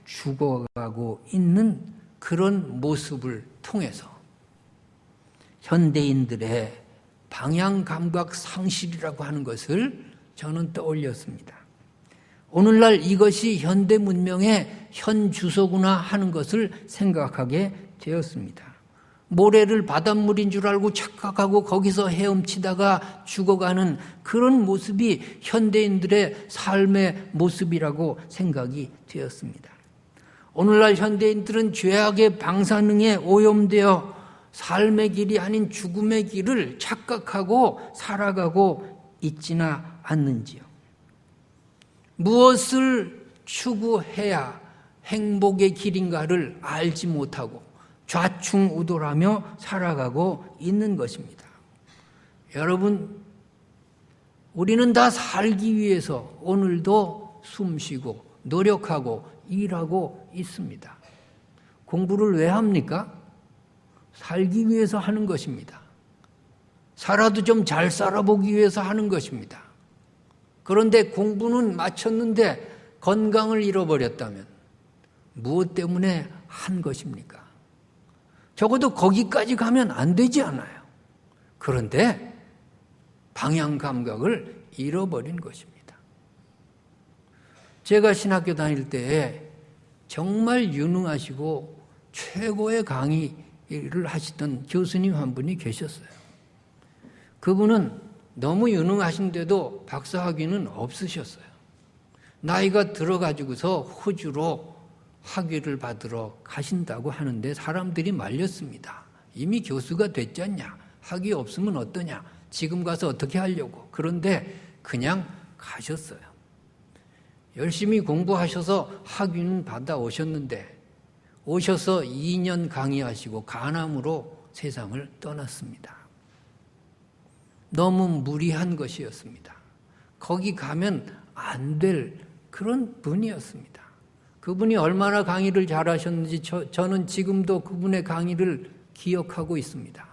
죽어가고 있는 그런 모습을 통해서 현대인들의 방향감각 상실이라고 하는 것을 저는 떠올렸습니다. 오늘날 이것이 현대 문명의 현 주소구나 하는 것을 생각하게 되었습니다. 모래를 바닷물인 줄 알고 착각하고 거기서 헤엄치다가 죽어가는 그런 모습이 현대인들의 삶의 모습이라고 생각이 되었습니다. 오늘날 현대인들은 죄악의 방사능에 오염되어 삶의 길이 아닌 죽음의 길을 착각하고 살아가고 있지나 않는지요. 무엇을 추구해야 행복의 길인가를 알지 못하고 좌충우돌하며 살아가고 있는 것입니다. 여러분, 우리는 다 살기 위해서 오늘도 숨쉬고 노력하고 일하고 있습니다. 공부를 왜 합니까? 살기 위해서 하는 것입니다. 살아도 좀 잘 살아보기 위해서 하는 것입니다. 그런데 공부는 마쳤는데 건강을 잃어버렸다면 무엇 때문에 한 것입니까? 적어도 거기까지 가면 안 되지 않아요. 그런데 방향 감각을 잃어버린 것입니다. 제가 신학교 다닐 때에 정말 유능하시고 최고의 강의를 하시던 교수님 한 분이 계셨어요. 그분은 너무 유능하신데도 박사학위는 없으셨어요. 나이가 들어가지고서 호주로 학위를 받으러 가신다고 하는데 사람들이 말렸습니다. 이미 교수가 됐잖냐? 학위 없으면 어떠냐? 지금 가서 어떻게 하려고? 그런데 그냥 가셨어요. 열심히 공부하셔서 학위는 받아 오셨는데 오셔서 2년 강의하시고 간암으로 세상을 떠났습니다. 너무 무리한 것이었습니다. 거기 가면 안 될 그런 분이었습니다. 그분이 얼마나 강의를 잘하셨는지 저는 지금도 그분의 강의를 기억하고 있습니다.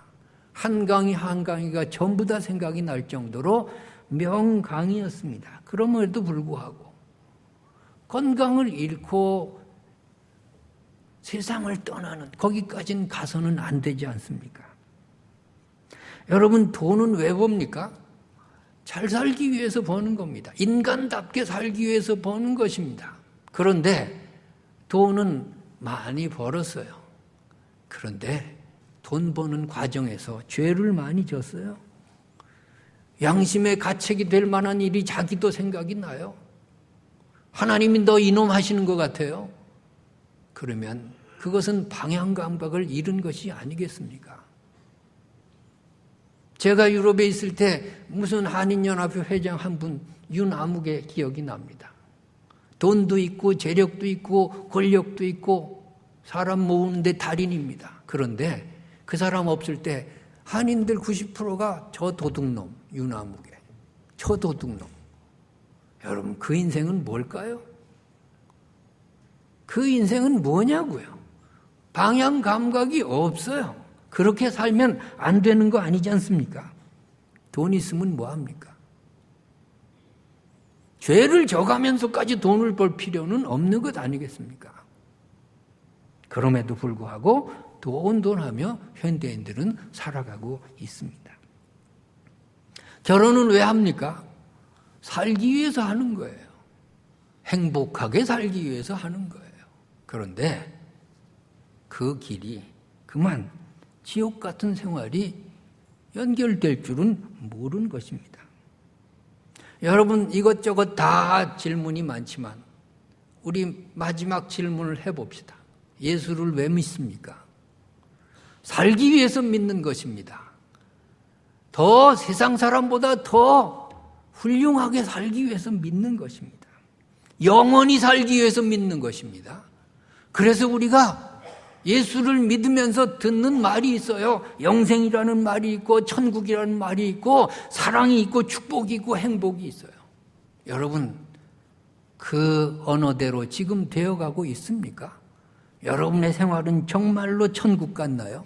한 강의 한 강의가 전부 다 생각이 날 정도로 명강의였습니다. 그럼에도 불구하고 건강을 잃고 세상을 떠나는 거기까지는 가서는 안 되지 않습니까? 여러분, 돈은 왜 법니까? 잘 살기 위해서 버는 겁니다. 인간답게 살기 위해서 버는 것입니다. 그런데 돈은 많이 벌었어요. 그런데 돈 버는 과정에서 죄를 많이 졌어요. 양심의 가책이 될 만한 일이 자기도 생각이 나요. 하나님이 너 이놈 하시는 것 같아요. 그러면 그것은 방향 감각을 잃은 것이 아니겠습니까? 제가 유럽에 있을 때 무슨 한인연합회 회장 한 분 윤아묵의 기억이 납니다. 돈도 있고 재력도 있고 권력도 있고 사람 모으는데 달인입니다. 그런데 그 사람 없을 때 한인들 90%가 저 도둑놈 윤아묵의 저 도둑놈. 여러분, 그 인생은 뭘까요? 그 인생은 뭐냐고요? 방향 감각이 없어요. 그렇게 살면 안 되는 거 아니지 않습니까? 돈 있으면 뭐합니까? 죄를 져가면서까지 돈을 벌 필요는 없는 것 아니겠습니까? 그럼에도 불구하고 돈하며 현대인들은 살아가고 있습니다. 결혼은 왜 합니까? 살기 위해서 하는 거예요. 행복하게 살기 위해서 하는 거예요. 그런데 그 길이 그만 지옥 같은 생활이 연결될 줄은 모르는 것입니다. 여러분, 이것저것 다 질문이 많지만 우리 마지막 질문을 해봅시다. 예수를 왜 믿습니까? 살기 위해서 믿는 것입니다. 더 세상 사람보다 더 훌륭하게 살기 위해서 믿는 것입니다. 영원히 살기 위해서 믿는 것입니다. 그래서 우리가 예수를 믿으면서 듣는 말이 있어요. 영생이라는 말이 있고 천국이라는 말이 있고 사랑이 있고 축복이 있고 행복이 있어요. 여러분, 그 언어대로 지금 되어가고 있습니까? 여러분의 생활은 정말로 천국 같나요?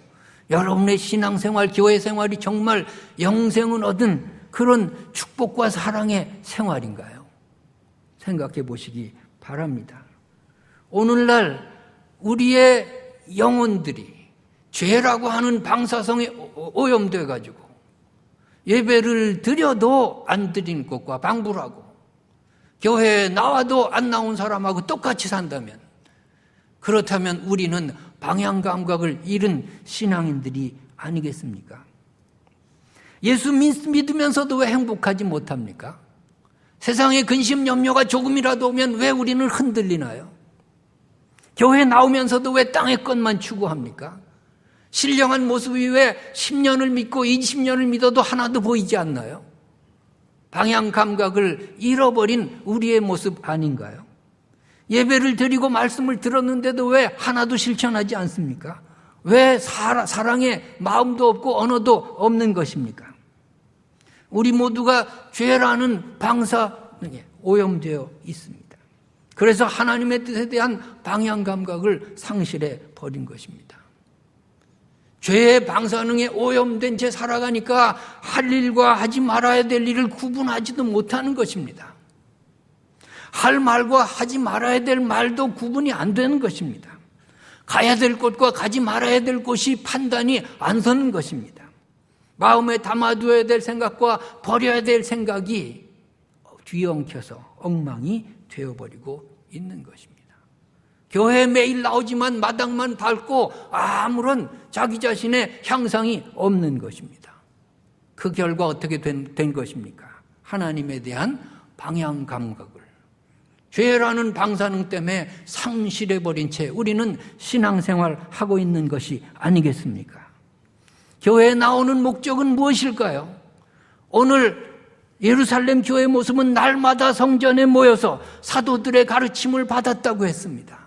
여러분의 신앙생활, 교회생활이 정말 영생을 얻은 그런 축복과 사랑의 생활인가요? 생각해 보시기 바랍니다. 오늘날 우리의 영혼들이 죄라고 하는 방사성에 오염돼 가지고 예배를 드려도 안 드리는 것과 방불하고 교회에 나와도 안 나온 사람하고 똑같이 산다면, 그렇다면 우리는 방향 감각을 잃은 신앙인들이 아니겠습니까? 예수 믿으면서도 왜 행복하지 못합니까? 세상에 근심 염려가 조금이라도 오면 왜 우리는 흔들리나요? 교회 나오면서도 왜 땅의 것만 추구합니까? 신령한 모습이 왜 10년을 믿고 20년을 믿어도 하나도 보이지 않나요? 방향 감각을 잃어버린 우리의 모습 아닌가요? 예배를 드리고 말씀을 들었는데도 왜 하나도 실천하지 않습니까? 왜 사랑의 마음도 없고 언어도 없는 것입니까? 우리 모두가 죄라는 방사능에 오염되어 있습니다. 그래서 하나님의 뜻에 대한 방향 감각을 상실해 버린 것입니다. 죄의 방사능에 오염된 채 살아가니까 할 일과 하지 말아야 될 일을 구분하지도 못하는 것입니다. 할 말과 하지 말아야 될 말도 구분이 안 되는 것입니다. 가야 될 곳과 가지 말아야 될 곳이 판단이 안 서는 것입니다. 마음에 담아두어야 될 생각과 버려야 될 생각이 뒤엉켜서 엉망이 되어버리고 있는 것입니다. 교회에 매일 나오지만 마당만 밟고 아무런 자기 자신의 향상이 없는 것입니다. 그 결과 어떻게 된 것입니까? 하나님에 대한 방향 감각을 죄라는 방사능 때문에 상실해버린 채 우리는 신앙생활하고 있는 것이 아니겠습니까? 교회에 나오는 목적은 무엇일까요? 오늘 예루살렘 교회의 모습은 날마다 성전에 모여서 사도들의 가르침을 받았다고 했습니다.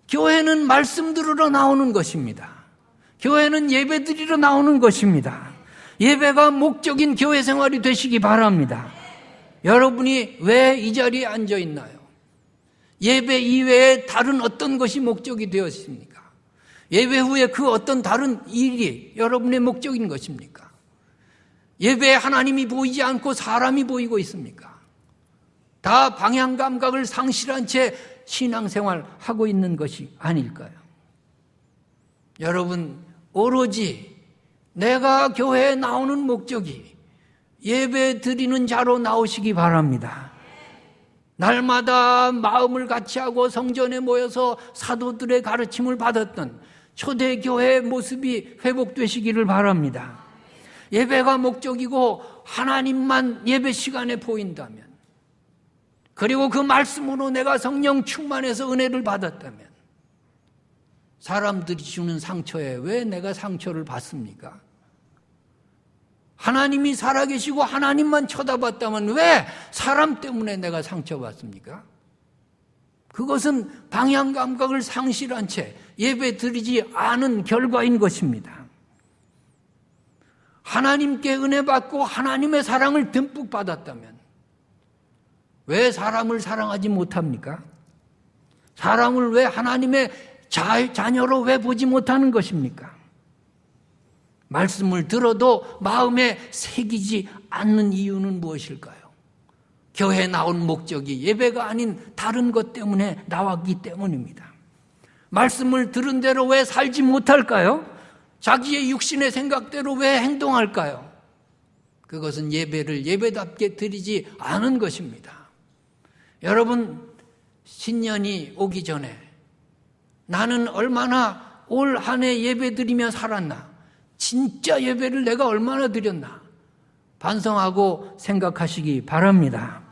교회는 말씀 들으러 나오는 것입니다. 교회는 예배 드리러 나오는 것입니다. 예배가 목적인 교회 생활이 되시기 바랍니다. 여러분이 왜 이 자리에 앉아 있나요? 예배 이외에 다른 어떤 것이 목적이 되었습니까? 예배 후에 그 어떤 다른 일이 여러분의 목적인 것입니까? 예배에 하나님이 보이지 않고 사람이 보이고 있습니까? 다 방향 감각을 상실한 채 신앙생활하고 있는 것이 아닐까요? 여러분, 오로지 내가 교회에 나오는 목적이 예배 드리는 자로 나오시기 바랍니다. 날마다 마음을 같이하고 성전에 모여서 사도들의 가르침을 받았던 초대교회의 모습이 회복되시기를 바랍니다. 예배가 목적이고 하나님만 예배 시간에 보인다면, 그리고 그 말씀으로 내가 성령 충만해서 은혜를 받았다면, 사람들이 주는 상처에 왜 내가 상처를 받습니까? 하나님이 살아계시고 하나님만 쳐다봤다면 왜 사람 때문에 내가 상처받습니까? 그것은 방향 감각을 상실한 채 예배 드리지 않은 결과인 것입니다. 하나님께 은혜 받고 하나님의 사랑을 듬뿍 받았다면 왜 사람을 사랑하지 못합니까? 사람을 왜 하나님의 자녀로 왜 보지 못하는 것입니까? 말씀을 들어도 마음에 새기지 않는 이유는 무엇일까요? 교회에 나온 목적이 예배가 아닌 다른 것 때문에 나왔기 때문입니다. 말씀을 들은 대로 왜 살지 못할까요? 자기의 육신의 생각대로 왜 행동할까요? 그것은 예배를 예배답게 드리지 않은 것입니다. 여러분, 신년이 오기 전에 나는 얼마나 올 한 해 예배 드리며 살았나? 진짜 예배를 내가 얼마나 드렸나? 반성하고 생각하시기 바랍니다.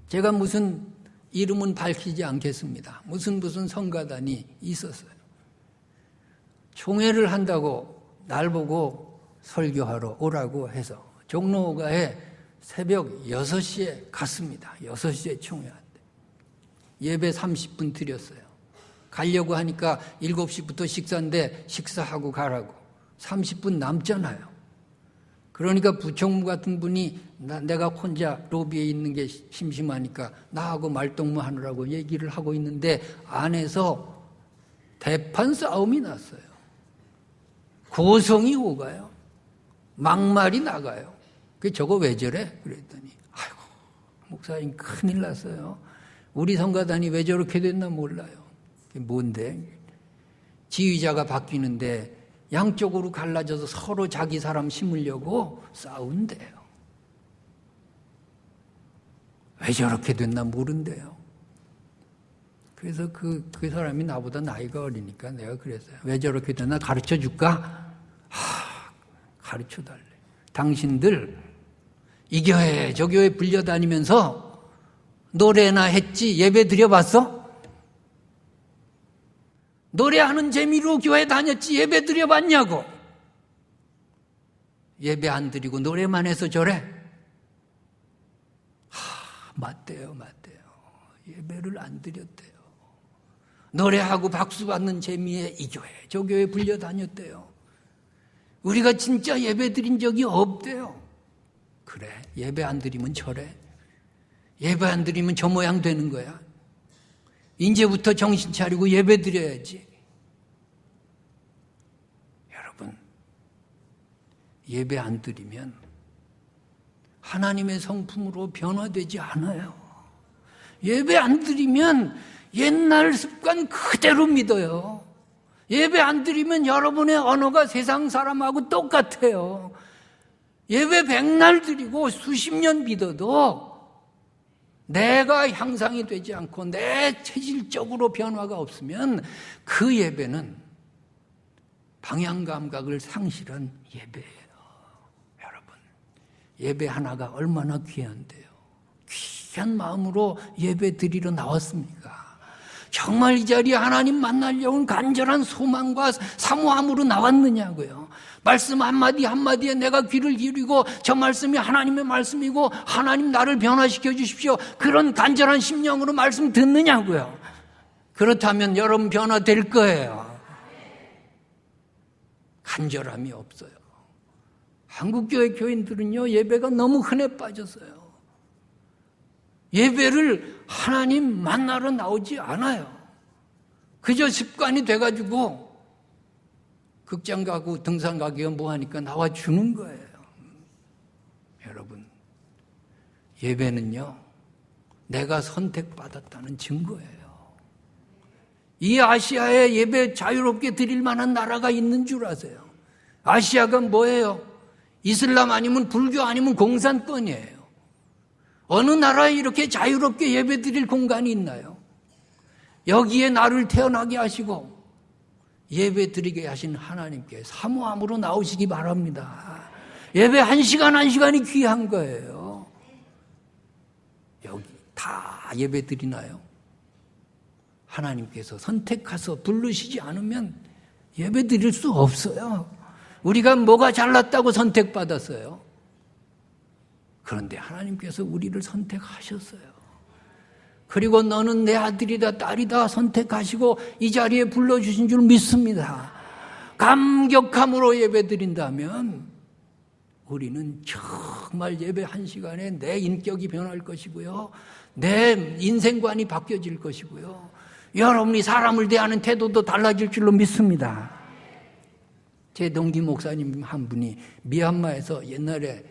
제가 무슨 이름은 밝히지 않겠습니다. 무슨 성가단이 있었어요. 총회를 한다고 날 보고 설교하러 오라고 해서 종로가에 새벽 6시에 갔습니다. 6시에 총회한대. 예배 30분 드렸어요. 가려고 하니까 7시부터 식사인데 식사하고 가라고. 30분 남잖아요. 그러니까 부총무 같은 분이 내가 혼자 로비에 있는 게 심심하니까 나하고 말동무 하느라고 얘기를 하고 있는데 안에서 대판 싸움이 났어요. 고성이 오가요. 막말이 나가요. 저거 왜 저래? 그랬더니 아이고 목사님 큰일 났어요. 우리 성가단이 왜 저렇게 됐나 몰라요. 뭔데? 지휘자가 바뀌는데 양쪽으로 갈라져서 서로 자기 사람 심으려고 싸운대요. 왜 저렇게 됐나 모른대요. 그래서 그 사람이 나보다 나이가 어리니까 내가 그랬어요. 왜 저렇게 됐나 가르쳐 줄까? 가르쳐 달래. 당신들 이 교회 저 교회 불려다니면서 노래나 했지 예배 드려봤어? 노래하는 재미로 교회 다녔지 예배 드려봤냐고. 예배 안 드리고 노래만 해서 저래? 맞대요. 예배를 안 드렸대요. 노래하고 박수 받는 재미에 이 교회 저 교회 불려다녔대요. 우리가 진짜 예배 드린 적이 없대요. 그래, 예배 안 드리면 저래. 예배 안 드리면 저 모양 되는 거야. 이제부터 정신 차리고 예배 드려야지. 여러분, 예배 안 드리면 하나님의 성품으로 변화되지 않아요. 예배 안 드리면 옛날 습관 그대로 믿어요. 예배 안 드리면 여러분의 언어가 세상 사람하고 똑같아요. 예배 100날 드리고 수십 년 믿어도 내가 향상이 되지 않고 내 체질적으로 변화가 없으면 그 예배는 방향 감각을 상실한 예배예요. 여러분, 예배 하나가 얼마나 귀한데요. 귀한 마음으로 예배 드리러 나왔습니까? 정말 이 자리에 하나님 만나려는 간절한 소망과 사모함으로 나왔느냐고요. 말씀 한마디 한마디에 내가 귀를 기울이고 저 말씀이 하나님의 말씀이고 하나님 나를 변화시켜 주십시오. 그런 간절한 심령으로 말씀 듣느냐고요. 그렇다면 여러분 변화될 거예요. 간절함이 없어요. 한국교회 교인들은요, 예배가 너무 흔해 빠졌어요. 예배를 하나님 만나러 나오지 않아요. 그저 습관이 돼가지고 극장 가고 등산 가기가 뭐하니까 나와주는 거예요. 여러분, 예배는요, 내가 선택받았다는 증거예요. 이 아시아에 예배 자유롭게 드릴 만한 나라가 있는 줄 아세요? 아시아가 뭐예요? 이슬람 아니면 불교 아니면 공산권이에요. 어느 나라에 이렇게 자유롭게 예배 드릴 공간이 있나요? 여기에 나를 태어나게 하시고 예배 드리게 하신 하나님께 사모함으로 나오시기 바랍니다. 예배 1시간이 귀한 거예요. 여기 다 예배 드리나요? 하나님께서 선택해서 부르시지 않으면 예배 드릴 수 없어요. 우리가 뭐가 잘났다고 선택받았어요? 그런데 하나님께서 우리를 선택하셨어요. 그리고 너는 내 아들이다 딸이다 선택하시고 이 자리에 불러주신 줄 믿습니다. 감격함으로 예배드린다면 우리는 정말 예배 1시간에 내 인격이 변할 것이고요. 내 인생관이 바뀌어질 것이고요. 여러분이 사람을 대하는 태도도 달라질 줄로 믿습니다. 제 동기 목사님 한 분이 미얀마에서 옛날에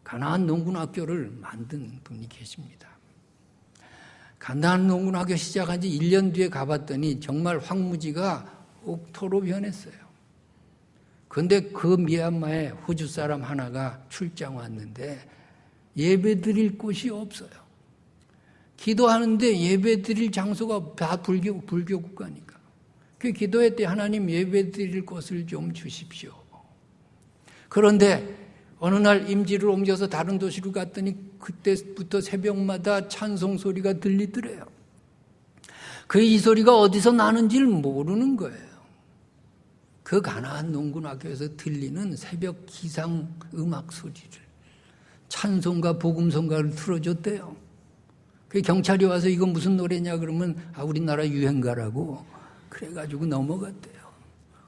가나안 농군학교를 만든 분이 계십니다. 가나안 농군학교 시작한 지 1년 뒤에 가봤더니 정말 황무지가 옥토로 변했어요. 그런데 그 미얀마에 호주 사람 하나가 출장 왔는데 예배 드릴 곳이 없어요. 기도하는데 예배 드릴 장소가 다 불교 국가니까. 그 기도했더니 하나님 예배 드릴 곳을 좀 주십시오. 그런데 어느 날 임지를 옮겨서 다른 도시로 갔더니 그때부터 새벽마다 찬송 소리가 들리더래요. 이 소리가 어디서 나는지를 모르는 거예요. 그 가나안 농군학교에서 들리는 새벽 기상 음악 소리를 찬송가 복음성가를 틀어줬대요. 그 경찰이 와서 이거 무슨 노래냐 그러면 우리나라 유행가라고 그래가지고 넘어갔대요.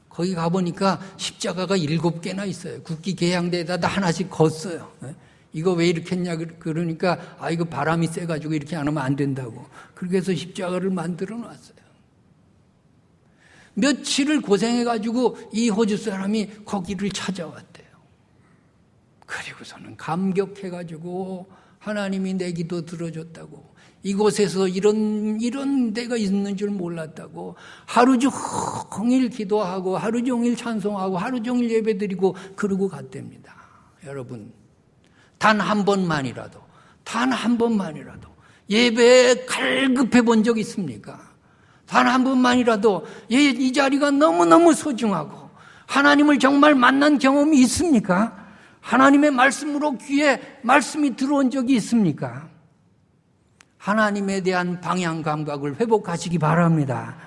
거기 가보니까 십자가가 7개나 있어요. 국기 개양대에다 하나씩 걷어요. 이거 왜 이렇게 했냐 그러니까 이거 바람이 세가지고 이렇게 안 하면 안 된다고. 그렇게 해서 십자가를 만들어 놨어요. 며칠을 고생해가지고 이 호주 사람이 거기를 찾아왔대요. 그리고서는 감격해가지고 하나님이 내 기도 들어줬다고, 이곳에서 이런 데가 있는 줄 몰랐다고, 하루 종일 기도하고 하루 종일 찬송하고 하루 종일 예배드리고 그러고 갔답니다. 여러분, 단 한 번만이라도 예배에 갈급해 본 적 있습니까? 단 한 번만이라도 이 자리가 너무너무 소중하고 하나님을 정말 만난 경험이 있습니까? 하나님의 말씀으로 귀에 말씀이 들어온 적이 있습니까? 하나님에 대한 방향 감각을 회복하시기 바랍니다.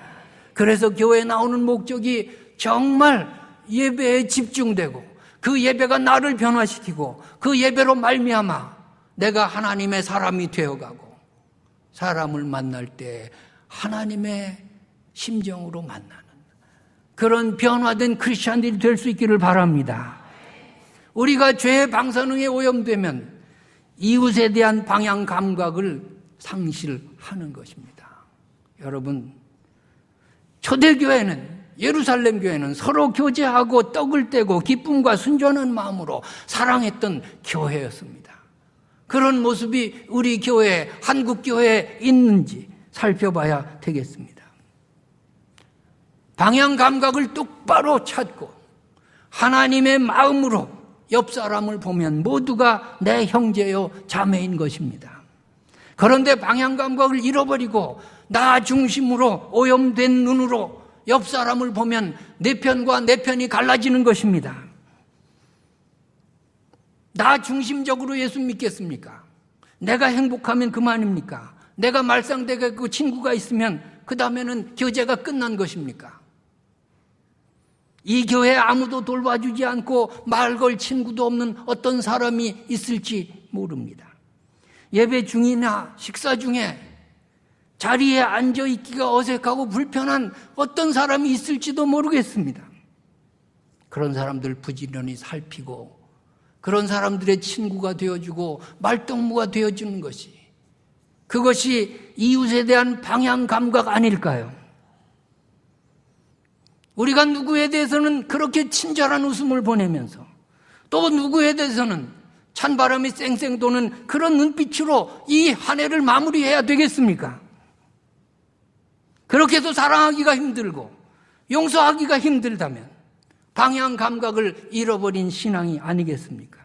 그래서 교회에 나오는 목적이 정말 예배에 집중되고, 그 예배가 나를 변화시키고, 그 예배로 말미암아 내가 하나님의 사람이 되어가고, 사람을 만날 때 하나님의 심정으로 만나는 그런 변화된 크리스찬들이 될 수 있기를 바랍니다. 우리가 죄의 방사능에 오염되면 이웃에 대한 방향 감각을 상실하는 것입니다. 여러분, 초대교회는, 예루살렘 교회는 서로 교제하고 떡을 떼고 기쁨과 순전한 마음으로 사랑했던 교회였습니다. 그런 모습이 우리 교회, 한국 교회에 있는지 살펴봐야 되겠습니다. 방향 감각을 똑바로 찾고 하나님의 마음으로 옆 사람을 보면 모두가 내 형제요 자매인 것입니다. 그런데 방향 감각을 잃어버리고 나 중심으로 오염된 눈으로 옆 사람을 보면 내 편과 내 편이 갈라지는 것입니다. 나 중심적으로 예수 믿겠습니까? 내가 행복하면 그만입니까? 내가 말상되고 친구가 있으면 그 다음에는 교제가 끝난 것입니까? 이 교회에 아무도 돌봐주지 않고 말 걸 친구도 없는 어떤 사람이 있을지 모릅니다. 예배 중이나 식사 중에 자리에 앉아있기가 어색하고 불편한 어떤 사람이 있을지도 모르겠습니다. 그런 사람들 부지런히 살피고 그런 사람들의 친구가 되어주고 말동무가 되어주는 것이, 그것이 이웃에 대한 방향 감각 아닐까요? 우리가 누구에 대해서는 그렇게 친절한 웃음을 보내면서 또 누구에 대해서는 찬바람이 쌩쌩 도는 그런 눈빛으로 이 한 해를 마무리해야 되겠습니까? 그렇게 해서 사랑하기가 힘들고 용서하기가 힘들다면 방향 감각을 잃어버린 신앙이 아니겠습니까?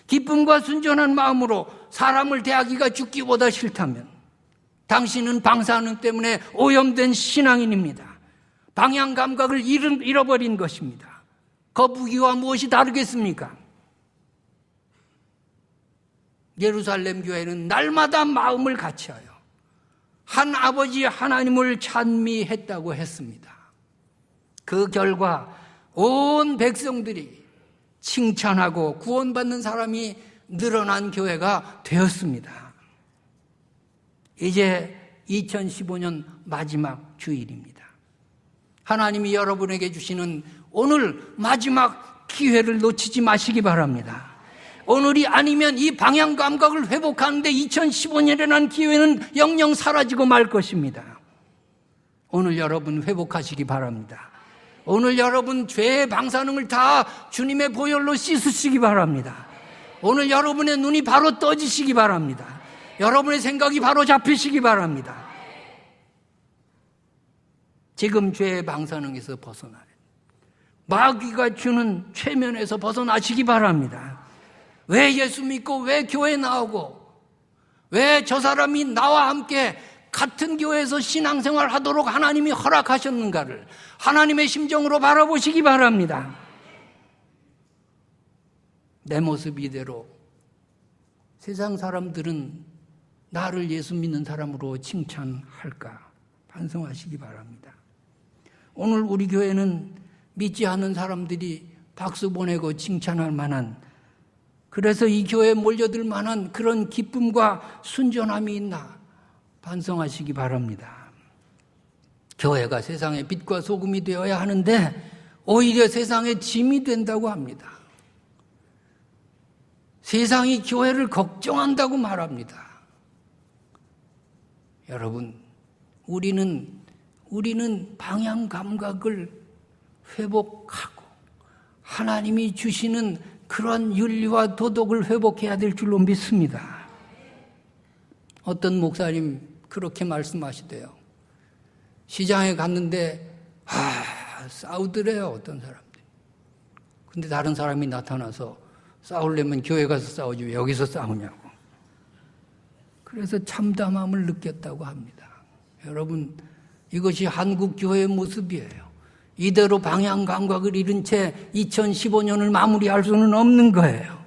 기쁨과 순전한 마음으로 사람을 대하기가 죽기보다 싫다면 당신은 방사능 때문에 오염된 신앙인입니다. 방향 감각을 잃어버린 것입니다. 거북이와 무엇이 다르겠습니까? 예루살렘 교회는 날마다 마음을 같이하여 한 아버지 하나님을 찬미했다고 했습니다. 그 결과 온 백성들이 칭찬하고 구원받는 사람이 늘어난 교회가 되었습니다. 이제 2015년 마지막 주일입니다. 하나님이 여러분에게 주시는 오늘 마지막 기회를 놓치지 마시기 바랍니다. 오늘이 아니면 이 방향 감각을 회복하는데 2015년이라는 기회는 영영 사라지고 말 것입니다. 오늘 여러분 회복하시기 바랍니다. 오늘 여러분 죄의 방사능을 다 주님의 보혈로 씻으시기 바랍니다. 오늘 여러분의 눈이 바로 떠지시기 바랍니다. 여러분의 생각이 바로 잡히시기 바랍니다. 지금 죄의 방사능에서 벗어나요. 마귀가 주는 최면에서 벗어나시기 바랍니다. 왜 예수 믿고 왜 교회 나오고 왜 저 사람이 나와 함께 같은 교회에서 신앙생활 하도록 하나님이 허락하셨는가를 하나님의 심정으로 바라보시기 바랍니다. 내 모습 이대로 세상 사람들은 나를 예수 믿는 사람으로 칭찬할까 반성하시기 바랍니다. 오늘 우리 교회는 믿지 않는 사람들이 박수 보내고 칭찬할 만한, 그래서 이 교회에 몰려들 만한 그런 기쁨과 순전함이 있나 반성하시기 바랍니다. 교회가 세상의 빛과 소금이 되어야 하는데 오히려 세상의 짐이 된다고 합니다. 세상이 교회를 걱정한다고 말합니다. 여러분, 우리는 방향 감각을 회복하고 하나님이 주시는 그런 윤리와 도덕을 회복해야 될 줄로 믿습니다. 어떤 목사님 그렇게 말씀하시대요. 시장에 갔는데 싸우더래요, 어떤 사람들이. 근데 다른 사람이 나타나서 싸우려면 교회 가서 싸우지 왜 여기서 싸우냐고. 그래서 참담함을 느꼈다고 합니다. 여러분, 이것이 한국 교회의 모습이에요. 이대로 방향 감각을 잃은 채 2015년을 마무리할 수는 없는 거예요.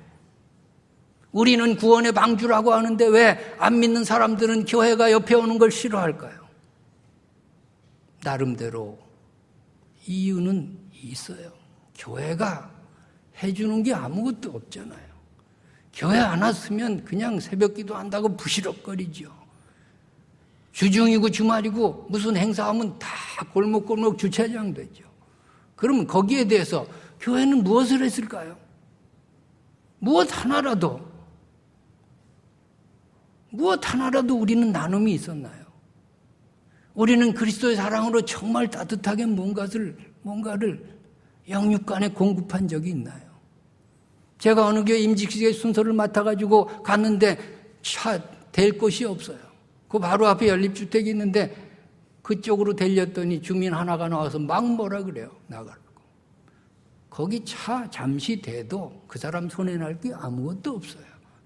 우리는 구원의 방주라고 하는데 왜 안 믿는 사람들은 교회가 옆에 오는 걸 싫어할까요? 나름대로 이유는 있어요. 교회가 해주는 게 아무것도 없잖아요. 교회 안 왔으면 그냥 새벽기도 한다고 부시럭거리죠. 주중이고 주말이고 무슨 행사하면 다 골목골목 주차장 되죠. 그러면 거기에 대해서 교회는 무엇을 했을까요? 무엇 하나라도 우리는 나눔이 있었나요? 우리는 그리스도의 사랑으로 정말 따뜻하게 뭔가를 영육간에 공급한 적이 있나요? 제가 어느 교회 임직식의 순서를 맡아가지고 갔는데 차 댈 곳이 없어요. 그 바로 앞에 연립주택이 있는데 그쪽으로 들렸더니 주민 하나가 나와서 막 뭐라 그래요. 나가라고. 거기 차 잠시 대도 그 사람 손에 날 게 아무것도 없어요.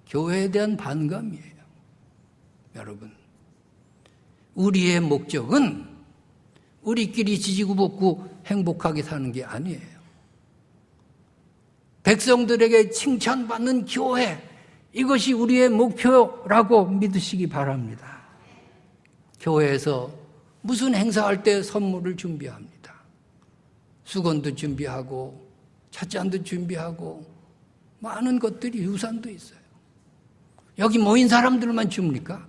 교회에 대한 반감이에요. 여러분, 우리의 목적은 우리끼리 지지고 볶고 행복하게 사는 게 아니에요. 백성들에게 칭찬받는 교회, 이것이 우리의 목표라고 믿으시기 바랍니다. 교회에서 무슨 행사할 때 선물을 준비합니다. 수건도 준비하고 찻잔도 준비하고 많은 것들이 유산도 있어요. 여기 모인 사람들만 줍니까?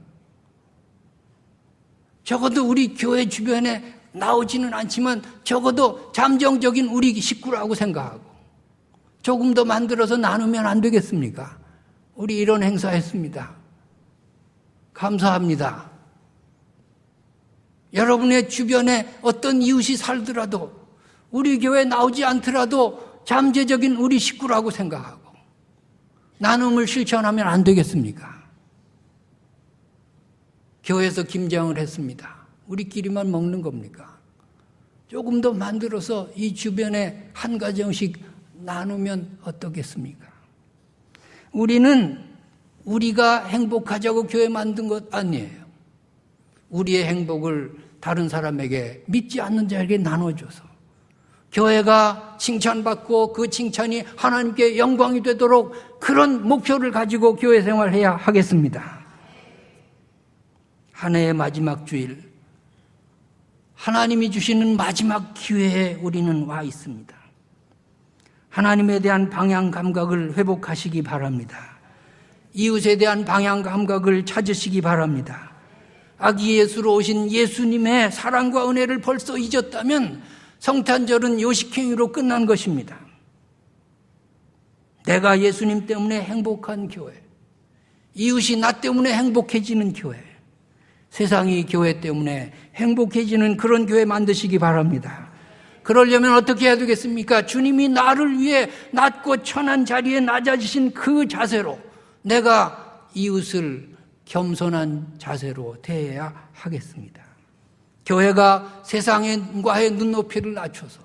적어도 우리 교회 주변에 나오지는 않지만 적어도 잠정적인 우리 식구라고 생각하고 조금 더 만들어서 나누면 안 되겠습니까? 우리 이런 행사 했습니다. 감사합니다. 여러분의 주변에 어떤 이웃이 살더라도 우리 교회에 나오지 않더라도 잠재적인 우리 식구라고 생각하고 나눔을 실천하면 안 되겠습니까? 교회에서 김장을 했습니다. 우리끼리만 먹는 겁니까? 조금 더 만들어서 이 주변에 한 가정씩 나누면 어떻겠습니까? 우리는 우리가 행복하자고 교회 만든 것 아니에요. 우리의 행복을 다른 사람에게 믿지 않는 자에게 나눠줘서 교회가 칭찬받고 그 칭찬이 하나님께 영광이 되도록 그런 목표를 가지고 교회 생활해야 하겠습니다. 한 해의 마지막 주일, 하나님이 주시는 마지막 기회에 우리는 와 있습니다. 하나님에 대한 방향 감각을 회복하시기 바랍니다. 이웃에 대한 방향 감각을 찾으시기 바랍니다. 아기 예수로 오신 예수님의 사랑과 은혜를 벌써 잊었다면 성탄절은 요식행위로 끝난 것입니다. 내가 예수님 때문에 행복한 교회, 이웃이 나 때문에 행복해지는 교회, 세상이 교회 때문에 행복해지는 그런 교회 만드시기 바랍니다. 그러려면 어떻게 해야 되겠습니까? 주님이 나를 위해 낮고 천한 자리에 낮아지신 그 자세로 내가 이웃을 겸손한 자세로 대해야 하겠습니다. 교회가 세상과의 눈높이를 낮춰서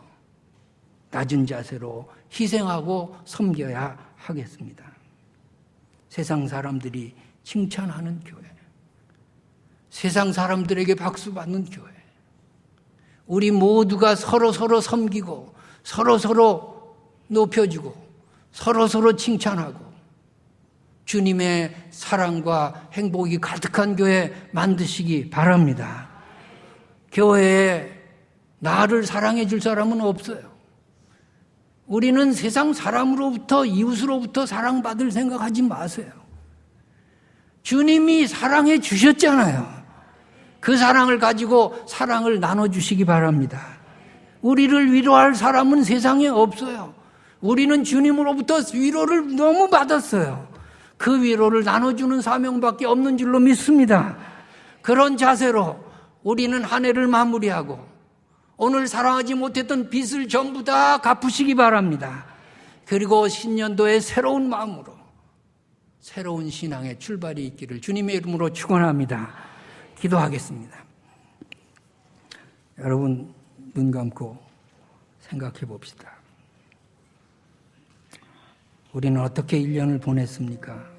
낮은 자세로 희생하고 섬겨야 하겠습니다. 세상 사람들이 칭찬하는 교회, 세상 사람들에게 박수 받는 교회, 우리 모두가 서로 섬기고 서로 높여주고 서로 칭찬하고 주님의 사랑과 행복이 가득한 교회 만드시기 바랍니다. 교회에 나를 사랑해 줄 사람은 없어요. 우리는 세상 사람으로부터 이웃으로부터 사랑받을 생각하지 마세요. 주님이 사랑해 주셨잖아요. 그 사랑을 가지고 사랑을 나눠주시기 바랍니다. 우리를 위로할 사람은 세상에 없어요. 우리는 주님으로부터 위로를 너무 받았어요. 그 위로를 나눠주는 사명밖에 없는 줄로 믿습니다. 그런 자세로 우리는 한 해를 마무리하고 오늘 사랑하지 못했던 빚을 전부 다 갚으시기 바랍니다. 그리고 신년도에 새로운 마음으로 새로운 신앙의 출발이 있기를 주님의 이름으로 축원합니다. 기도하겠습니다. 여러분 눈 감고 생각해 봅시다. 우리는 어떻게 1년을 보냈습니까?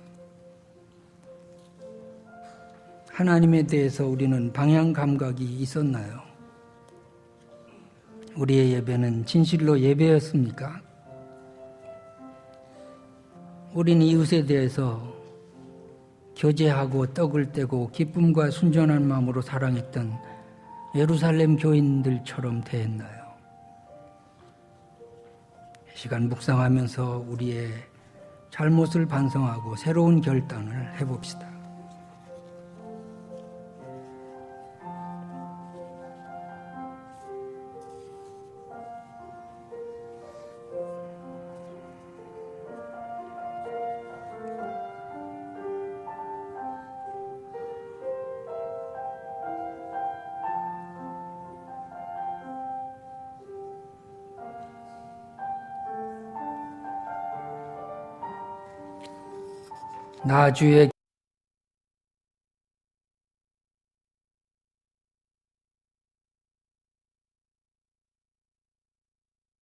하나님에 대해서 우리는 방향 감각이 있었나요? 우리의 예배는 진실로 예배였습니까? 우리는 이웃에 대해서 교제하고 떡을 떼고 기쁨과 순전한 마음으로 사랑했던 예루살렘 교인들처럼 대했나요? 이 시간 묵상하면서 우리의 잘못을 반성하고 새로운 결단을 해봅시다. 나 주의